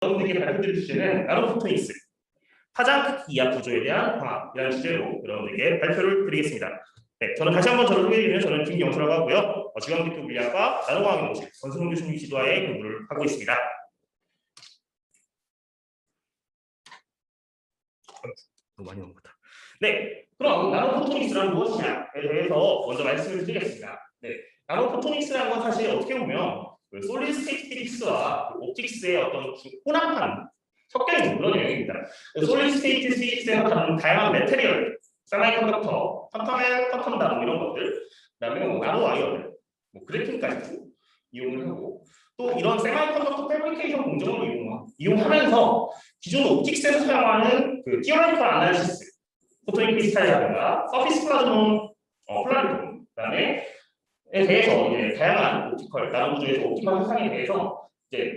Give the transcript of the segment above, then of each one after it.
여러분들께 발표드릴 주제는 나노포토닉스, 파장 크기 이하 구조에 대한 방학이라는 주제로 여러분들께 발표를 드리겠습니다. 네, 저는 다시 한번 저를 소개해드리면 저는 김영수라고 하고요. 중앙대표 물리학과 나노과학 연구실 권순홍 교수님 지도하에 공부를 하고 있습니다. 너무 많이 나온 것 같다. 네, 그럼 나노포토닉스란 무엇이냐에 대해서 먼저 말씀을 드리겠습니다. 네, 나노포토닉스라는 건 사실 어떻게 보면 솔리드 스테이트 피직스와 옵틱스의 어떤 혼합한 섞여 있는 그런 내용입니다. 솔리드 스테이트 피직스에서 다른 다양한 메테리얼, 세미컨덕터, 퀀텀 나노 이런 것들, 그다음에 나노 와이어들, 그래핀까지 이용을 하고 또 이런 세미컨덕터 패브리케이션 공정을 이용하면서 기존 옵틱스에서 사용하는 그 티어리컬 아날리시스, 포토닉 크리스탈이라든가 서피스 플라즈몬, 플라리톤, 그다음에 에 대해서 이제 다양한 옵티컬 나노 구조에서 옵티컬 현상에 대해서 이제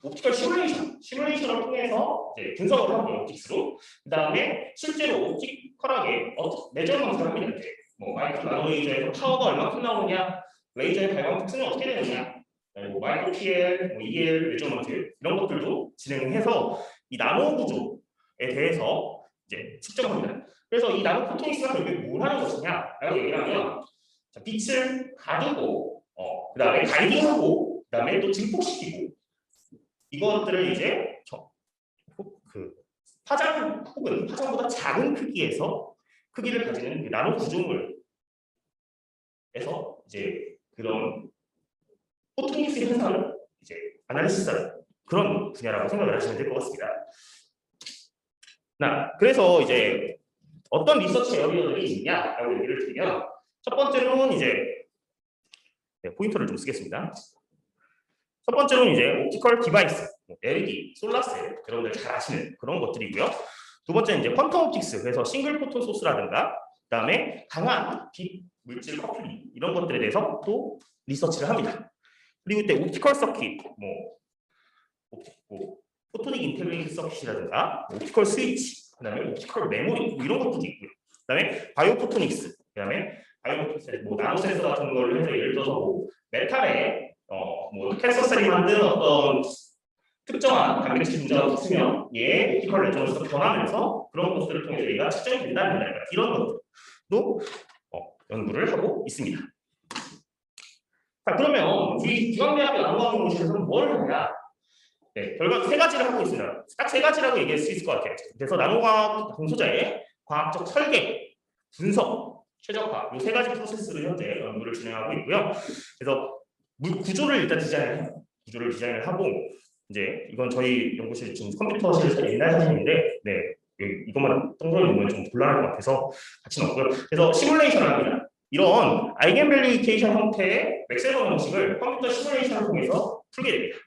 옵티컬 시뮬레이션을 통해서 이제 분석을 하고 옵틱스로 그다음에 실제로 옵티컬하게 내전 검사를 합니다. 이제 뭐 마이크로 나노 레이저에서 파워가 얼마큼 나오느냐, 레이저의 발광 특성은 어떻게 되느냐, 그리고 마이크로 PL, EL 메저먼트 이런 것들도 진행해서 이 나노 구조에 대해서 이제 측정합니다. 그래서 이 나노 포토닉스가 결국에 뭘 하는 것이냐라고 얘기를 하면 자, 빛을 가두고, 그다음에 가이딩하고, 그다음에 또 증폭시키고 이것들을 이제 그 파장 혹은 파장보다 작은 크기를 가지는 그 나노 구조물에서 이제 그런 포토닉스 현상을 이제 아날리시스하는 그런 분야라고 생각을 하시면 될 것 같습니다. 그래서 이제 어떤 리서치 에어리어들이 있냐라고 얘기를 드리면. 첫 번째로는 이제 포인터를 좀 쓰겠습니다. 첫 번째로는 이제 옵티컬 디바이스, LED, 솔라셀 여러분들 잘 아시는 그런 것들이고요. 두 번째는 이제 퀀텀 옵틱스, 그래서 싱글 포톤 소스라든가 그다음에 강한 빛 물질 커플링 이런 것들에 대해서 또 리서치를 합니다. 그리고 또 옵티컬 서킷, 포토닉 인테그레이트 서킷이라든가 옵티컬 스위치, 그다음에 옵티컬 메모리 이런 것도 있고요. 그다음에 바이오 포토닉스, 그다음에 나노 센서 같은 걸 해서 예를 들어서 메탈에 캔서셀이 만든 어떤 특정한 단백질 분자가 있으면 얘의 옵티컬 레저넌스가 변하면서 그런 것들을 통해서 얘가 측정이 된다는 거예요. 이런 것들도 연구를 하고 있습니다. 자, 그러면 우리 중앙대학교 나노과학 연구실에서는 뭘 하냐? 네, 결과 세 가지를 하고 있습니다. 딱 세 가지라고 얘기할 수 있을 것 같아요. 그래서 나노과학 동소자의 과학적 설계, 분석, 최적화 이 세 가지 프로세스를 현재 연구를 진행하고 있고요. 그래서 구조를 일단 디자인을 하고 이제 이건 저희 연구실 지금 컴퓨터실에서 옛날 사진인데 이것만 동그라미 보면 좀 곤란할 것 같아서 같이 넣었고요. 그래서 시뮬레이션을 합니다. 이런 아이겐밸류 이퀘이션 형태의 맥스웰 방식을 컴퓨터 시뮬레이션을 통해서 풀게 됩니다.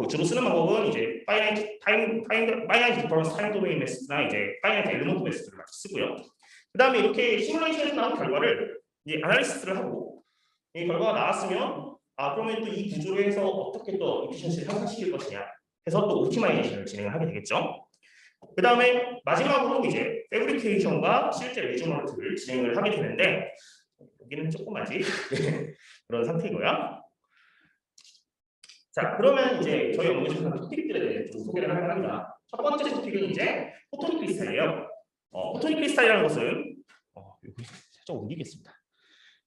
주로 쓰는 방법은 이제 파이나이트 디퍼런스 타임 도메인 메소드나 이제 파이나이트 엘리먼트 메소드를 같이 쓰고요. 그다음에 이렇게 시뮬레이션에서 나온 결과를 이제 아날리시스를 하고 이 결과가 나왔으면 그러면 또 이 구조로 해서 어떻게 또 이피션시를 향상시킬 것이냐 해서 또 옵티마이제이션을 진행을 하게 되겠죠. 그다음에 마지막으로 이제 패브리케이션과 실제 메저먼트를 진행을 하게 되는데 여기는 조금만지 그런 상태이고요. 자, 그러면 이제 저희 연구실에서 토픽들에 대해 좀 소개를 합니다. 첫 번째 토픽은 이제 포토닉 크리스탈이에요. 포토닉 크리스탈이라는 것은 여기 살짝 옮기겠습니다.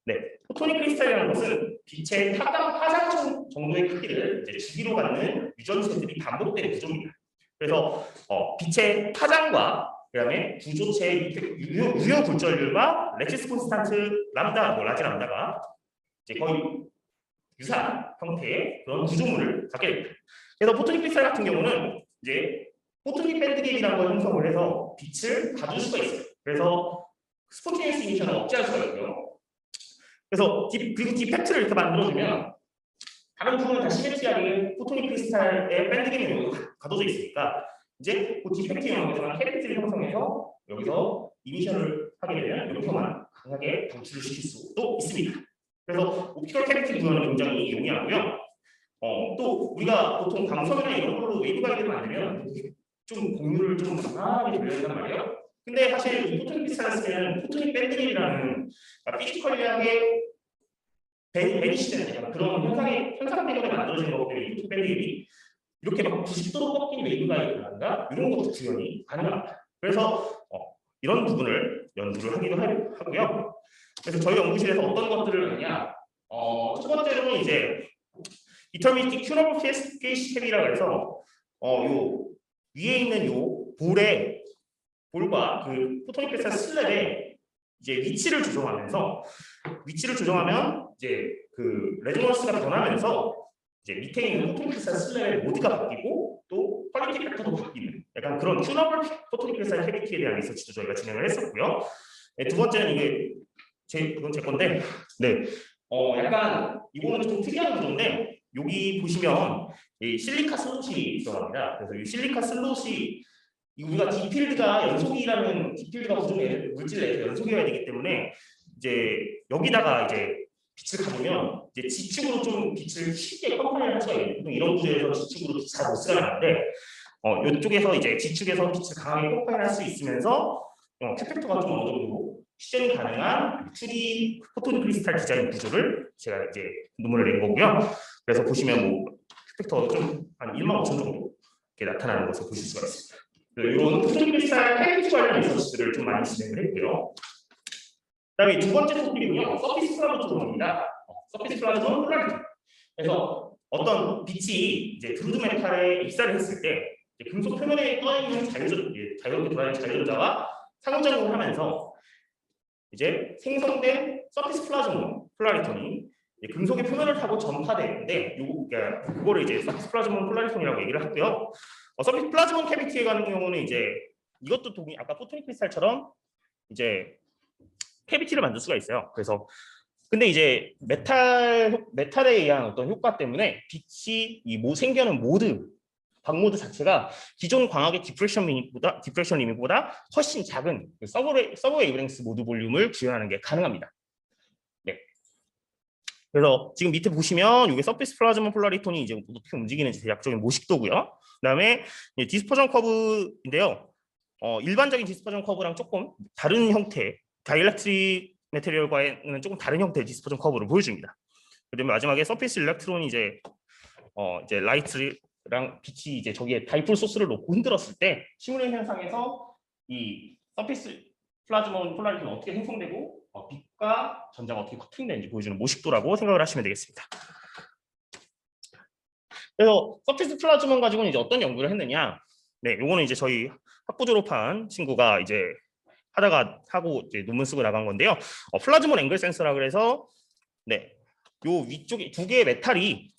네, 포토닉 크리스탈이라는 것은 빛의 파장 정도의 크기를 이제 주기로 갖는 유전체들이 반복되는 구조입니다. 그래서 빛의 파장과 그다음에 구조체의 유효 굴절률과 레티스 콘스탄트 람다, 라지 람다가 이제 거의 유사한 형태의 그런 구조물을 갖게 됩니다. 그래서 포토닉 크리스탈 같은 경우는 이제 포토닉 밴드갭이라는 걸 형성을 해서 빛을 가둘 수가 있어요. 그래서 스포티니어스 이미션을 억제할 수가 있고요. 그래서 그리고 디펙트를 이렇게 만들어주면 다른 부분은 다 시메트리하게 포토닉 크리스탈의 밴드갭 영역이 가둬져 있으니까 이제 그 디펙트 영역에서만 캐비티를 형성해서 여기서 이미션을 하게 되면 여기서만 강하게 방출을 시킬 수도 있습니다. 그래서 옵티컬 캐비티 구현은 굉장히 용이하고요. 또 우리가 보통 방송이나 이런 걸로 웨이브 가이드를 만들면 좀 공유를 좀 강하게 돌려야 말이에요. 근데 사실 이 포토닉 크리스탈을 쓰면 포토닉 밴드갭이라는 피지컬리하게 베니시되는 그런 현상 때문에 만들어진 거기 때문에 포토닉 밴드갭이 이렇게 막 90도로 꺾인 웨이브가이드라든가 이런 것도 구현이 가능합니다. 그래서 이런 부분을 연구를 하기도 하고요. 그래서 저희 연구실에서 어떤 것들을 하냐, 첫 번째로는 이제 Deterministic Tunable Cascad이라고 해서 요 위에 있는 요 볼과 그 포토닉 크리스탈 슬랩의 이제 위치를 조정하면 이제 그 레조넌스가 변하면서 이제 밑에 있는 포토닉 크리스탈 슬랩의 모드가 바뀌고 또 퀄리티 팩터도 바뀌는 약간 그런 튜너블 포토닉 크리스탈 캐비티에 대한 리서치도 저희가 진행을 했었고요. 네, 두 번째는 이건 제 건데, 네, 약간 이거는 좀 특이한 구조인데 여기 보시면 이 실리카 슬롯이 들어갑니다. 그래서 이 실리카 슬롯이 우리가 디필드가 구조의 물질 내에서 연속이어야 되기 때문에 이제 여기다가 이제 빛을 가보면 이제 지축으로 좀 빛을 쉽게 컴파일을 할 수가 있는 이런 구조에서 지축으로 빛이 잘 못 쓰가는데 이쪽에서 이제 지축에서 빛을 강하게 컴파일할 수 있으면서 큐팩터가 좀 어느 정도 실현이 가능한 2D 포토닉 크리스탈 디자인 구조를 제가 이제 논문을 낸 거고요. 그래서 보시면 뭐 큐팩터가 좀 한 15,000 정도 이렇게 나타나는 것을 보실 수가 있습니다. 이런 포토닉 크리스탈 캐비티 관련 리서치들을 좀 많이 진행을 했고요. 그다음에 두 번째 토픽은요, 서피스 플라즈몬입니다. 서피스 플라즈몬 폴라리티. 그래서 어떤 빛이 이제 드루드 메탈에 입사를 했을 때 금속 표면에 떠 있는 자유롭게 돌아가는 자유전자와 상호작용을 하면서 이제 생성된 서피스 플라즈몬 폴라리톤이 금속의 표면을 타고 전파되는데 그거를 이제 서피스 플라즈몬 폴라리톤이라고 얘기를 하고요. 서피스 플라즈몬 캐비티에 가는 경우는 이제 이것도 아까 포토닉 크리스탈처럼 이제 캐비티를 만들 수가 있어요. 그래서 근데 이제 메탈에 의한 어떤 효과 때문에 빛이 생겨는 박모드 자체가 기존 광학의 디프렉션 리밋보다 훨씬 작은 서브 웨이브랭스 모드 볼륨을 구현하는 게 가능합니다. 네. 그래서 지금 밑에 보시면 이게 서피스 플라즈몬 폴라리톤이 이제 어떻게 움직이는지 대략적인 모식도고요. 그다음에 디스퍼전 커브인데요. 일반적인 디스퍼전 커브랑 조금 다른 형태, 다이엘렉트릭 메테리얼과는 조금 다른 형태의 디스퍼전 커브를 보여줍니다. 그다음에 마지막에 서피스 일렉트론이 이제 라이트랑 빛이 이제 저기에 다이폴 소스를 놓고 흔들었을 때 시뮬레이션 현상에서 이 서피스 플라즈몬 폴라리티는 어떻게 생성되고 빛과 전자가 어떻게 커팅되는지 보여주는 모식도라고 생각을 하시면 되겠습니다. 그래서 서피스 플라즈몬 가지고는 이제 어떤 연구를 했느냐? 네, 요거는 이제 저희 학부 졸업한 친구가 이제 하고 이제 논문 쓰고 나간 건데요. 플라즈몬 앵글 센서라 그래서 네, 요 위쪽에 두 개의 메탈이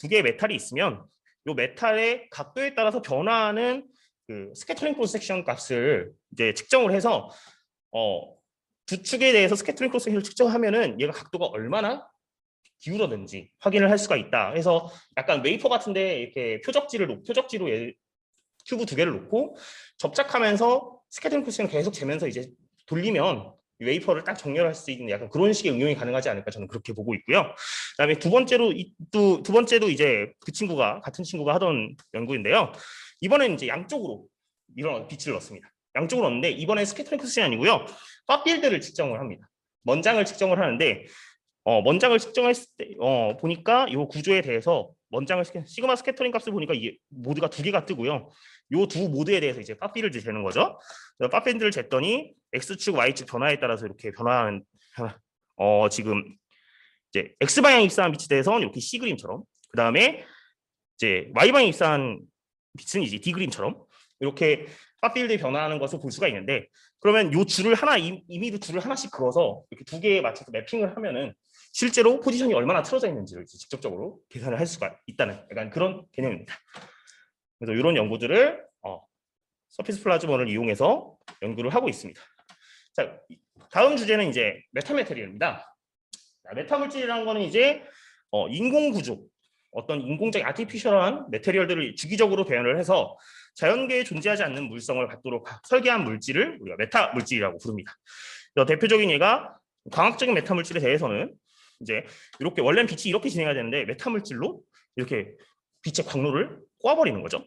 있으면 요 메탈의 각도에 따라서 변화하는 그 스캐터링 크로스 섹션 값을 이제 측정을 해서 두 축에 대해서 스캐터링 크로스 섹션을 측정하면은 얘가 각도가 얼마나 기울었는지 확인을 할 수가 있다. 그래서 약간 웨이퍼 같은데 이렇게 표적지로 큐브 두 개를 놓고 접착하면서 스캐터링 크로스를 계속 재면서 이제 돌리면 웨이퍼를 딱 정렬할 수 있는 약간 그런 식의 응용이 가능하지 않을까 저는 그렇게 보고 있고요. 그다음에 두 번째도 이제 같은 친구가 하던 연구인데요. 이번에는 이제 양쪽으로 이런 빛을 넣습니다. 양쪽으로 넣는데 이번에 스캐터링 크로스는 아니고요. 파필드를 측정을 합니다. 먼장을 측정을 하는데 먼장을 측정했을 때 보니까 이 구조에 대해서 시그마 스캐터링 값을 보니까 이게 모드가 두 개가 뜨고요. 이 두 모드에 대해서 이제 파필드를 재는 거죠. 파필드를 쟀더니 x축, y축 변화에 따라서 이렇게 변화하는 지금 이제 x 방향 입사한 빛에 대해서는 이렇게 C 그림처럼, 그 다음에 이제 y 방향 입사한 빛은 이제 D 그림처럼 이렇게 파필드 변화하는 것을 볼 수가 있는데, 그러면 요 줄을 임의로 줄을 하나씩 그어서 이렇게 두 개에 맞춰서 매핑을 하면은 실제로 포지션이 얼마나 틀어져 있는지를 직접적으로 계산을 할 수가 있다는 약간 그런 개념입니다. 그래서 이런 연구들을 서피스 플라즈몬을 이용해서 연구를 하고 있습니다. 자, 다음 주제는 이제 메타메테리얼입니다. 메타물질이라는 거는 이제 인공 구조, 어떤 인공적 아티피셜한 메테리얼들을 주기적으로 배연을 해서 자연계에 존재하지 않는 물성을 갖도록 설계한 물질을 우리가 메타물질이라고 부릅니다. 대표적인 예가 광학적인 메타물질에 대해서는 이제 이렇게 원래는 빛이 이렇게 진행해야 되는데 메타물질로 이렇게 빛의 광로를 꼬아버리는 거죠.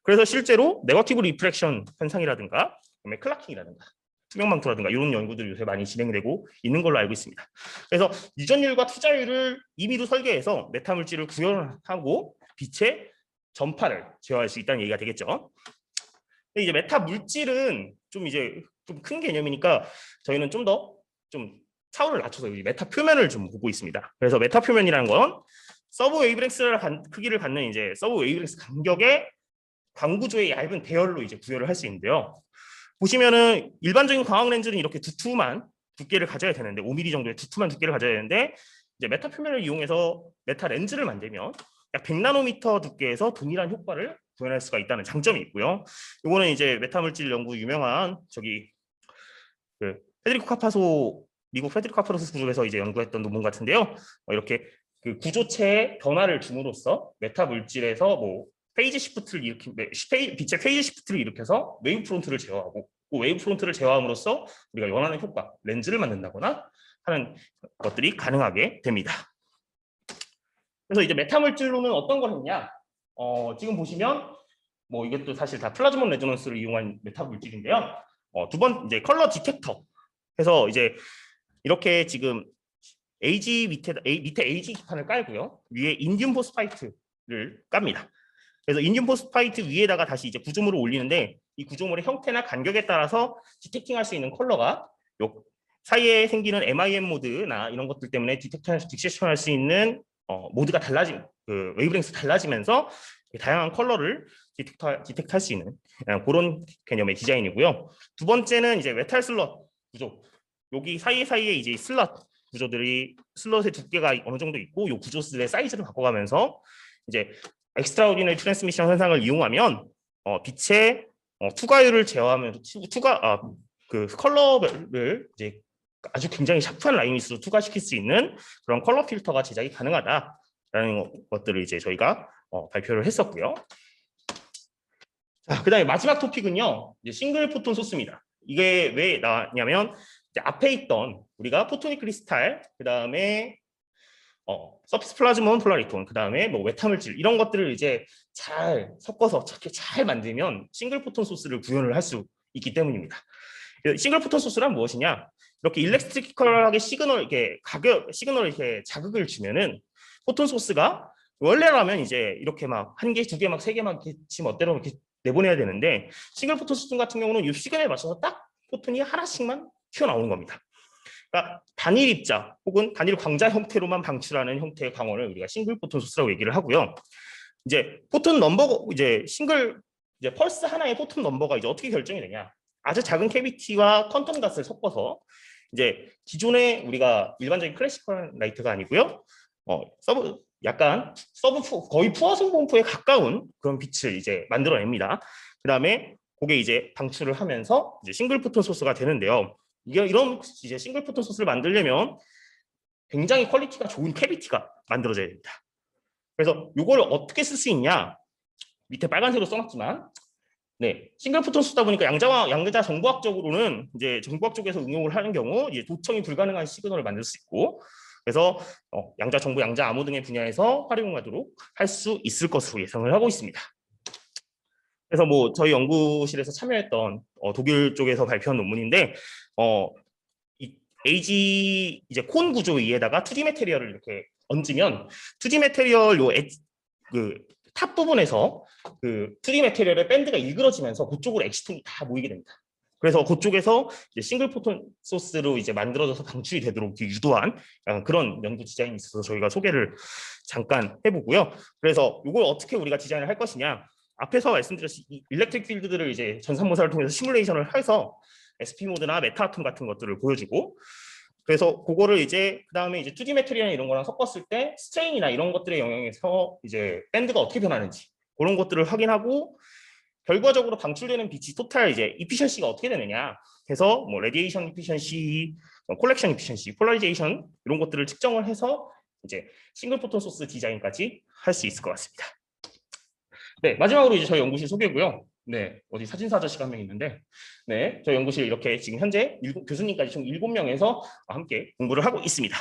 그래서 실제로 네거티브 리프렉션 현상이라든가 클라킹이라든가 투명망토라든가 이런 연구들이 요새 많이 진행되고 있는 걸로 알고 있습니다. 그래서 유전율과 투자율을 임의로 설계해서 메타물질을 구현하고 빛의 전파를 제어할 수 있다는 얘기가 되겠죠. 근데 이제 메타 물질은 좀 이제 좀 큰 개념이니까 저희는 좀 더 좀 차원을 낮춰서 이 메타 표면을 좀 보고 있습니다. 그래서 메타 표면이라는 건 서브 웨이브렉스 크기를 갖는 이제 서브 웨이브렉스 간격의 광구조의 얇은 대열로 이제 구현을 할 수 있는데요. 보시면은 일반적인 광학 렌즈는 이렇게 두툼한 두께를 가져야 되는데 5mm 정도의 두툼한 두께를 가져야 되는데 이제 메타 표면을 이용해서 메타 렌즈를 만들면 약 100나노미터 두께에서 동일한 효과를 구현할 수가 있다는 장점이 있고요. 이거는 이제 메타 물질 연구 유명한 저기 그 페데리코 카파소 미국 페데리코 카파소스 구조에서 이제 연구했던 논문 같은데요. 이렇게 그 구조체의 변화를 줌으로써 메타 물질에서 뭐 페이지 시프트를 일으킨 빛의 페이지 시프트를 일으켜서 웨이브 프론트를 제어하고 그 웨이브 프론트를 제어함으로써 우리가 원하는 효과 렌즈를 만든다거나 하는 것들이 가능하게 됩니다. 그래서 이제 메타 물질로는 어떤 걸 했냐? 지금 보시면 뭐 이것도 사실 다 플라즈몬 레조넌스를 이용한 메타 물질인데요. 두 번 이제 컬러 디텍터 해서 이제 이렇게 지금 밑에 AG 기판을 깔고요. 위에 인듐 포스파이트를 깝니다. 그래서 인듐 포스파이트 위에다가 다시 이제 구조물을 올리는데 이 구조물의 형태나 간격에 따라서 디텍팅할 수 있는 컬러가 요 사이에 생기는 MIM 모드나 이런 것들 때문에 디텍션할 수 있는 모드가 그 웨이브랭스 달라지면서 다양한 컬러를 디텍트할 수 있는 그런 개념의 디자인이고요. 두 번째는 이제 메탈 슬롯 구조. 여기 사이에 이제 슬롯 구조들이 슬롯의 두께가 어느 정도 있고 이 구조들의 사이즈를 바꿔가면서 이제 엑스트라오디너리 트랜스미션 현상을 이용하면 빛의 투과율을 제어하면서 그 컬러를 이제 아주 굉장히 샤프한 라인위스로 투과시킬 수 있는 그런 컬러 필터가 제작이 가능하다라는 것들을 이제 저희가 발표를 했었고요. 자, 그다음에 마지막 토픽은요. 이제 싱글 포톤 소스입니다. 이게 왜 나왔냐면 이제 앞에 있던 우리가 포토닉 크리스탈, 그다음에 서피스 플라즈몬 폴라리톤, 그다음에 뭐 외타물질 이런 것들을 이제 잘 섞어서 잘 만들면 싱글 포톤 소스를 구현을 할 수 있기 때문입니다. 싱글 포톤 소스란 무엇이냐? 이렇게 일렉트리컬하게 시그널 이렇게 자극을 주면은 포톤 소스가 원래라면 이제 이렇게 막 한 개, 두 개, 막 세 개 막 지 멋대로 이렇게 내보내야 되는데 싱글 포톤 소스 같은 경우는 이 시그널에 맞춰서 딱 포톤이 하나씩만 튀어나오는 겁니다. 그러니까 단일 입자 혹은 단일 광자 형태로만 방출하는 형태의 광원을 우리가 싱글 포톤 소스라고 얘기를 하고요. 이제 포톤 넘버 이제 펄스 하나의 포톤 넘버가 이제 어떻게 결정이 되냐? 아주 작은 캐비티와 퀀텀 닷을 섞어서 이제 기존의 우리가 일반적인 클래시컬 라이트가 아니고요. 거의 푸어성 공포에 가까운 그런 빛을 이제 만들어냅니다. 그다음에 그게 이제 방출을 하면서 이제 싱글 포톤 소스가 되는데요. 이런 이제 싱글 포톤 소스를 만들려면 굉장히 퀄리티가 좋은 캐비티가 만들어져야 됩니다. 그래서 이걸 어떻게 쓸 수 있냐? 밑에 빨간색으로 써놨지만, 네, 싱글 포톤 소스다 보니까 양자 정보학적으로는 이제 정보학 쪽에서 응용을 하는 경우 이제 도청이 불가능한 시그널을 만들 수 있고, 그래서 양자 정보, 양자 암호 등의 분야에서 활용하도록 할 수 있을 것으로 예상을 하고 있습니다. 그래서 뭐 저희 연구실에서 참여했던 독일 쪽에서 발표한 논문인데 이 AG 이제 콘 구조 위에다가 2D 매테리얼을 이렇게 얹으면 2D 매테리얼 탑 부분에서 그 2D 매테리얼의 밴드가 일그러지면서 그쪽으로 엑시톤이 다 모이게 됩니다. 그래서 그쪽에서 이제 싱글 포톤 소스로 이제 만들어져서 방출이 되도록 유도한 그런 연구 디자인이 있어서 저희가 소개를 잠깐 해보고요. 그래서 이걸 어떻게 우리가 디자인을 할 것이냐? 앞에서 말씀드렸듯이 일렉트릭 필드들을 이제 전산모사를 통해서 시뮬레이션을 해서 SP 모드나 메타아톰 같은 것들을 보여주고, 그래서 그거를 이제 그다음에 이제 2D 매트리얼이나 이런 거랑 섞었을 때 스트레인이나 이런 것들의 영향에서 이제 밴드가 어떻게 변하는지 그런 것들을 확인하고, 결과적으로 방출되는 빛이 토탈 이제 이피션시가 어떻게 되느냐 해서 뭐 레디에이션 이피션시, 콜렉션 이피션시, 폴라리제이션 이런 것들을 측정을 해서 이제 싱글 포톤 소스 디자인까지 할 수 있을 것 같습니다. 네, 마지막으로 이제 저희 연구실 소개고요. 네, 어디 사진사 아저씨가 한 명 있는데, 네, 저희 연구실 이렇게 지금 현재 교수님까지 총 7명에서 함께 공부를 하고 있습니다.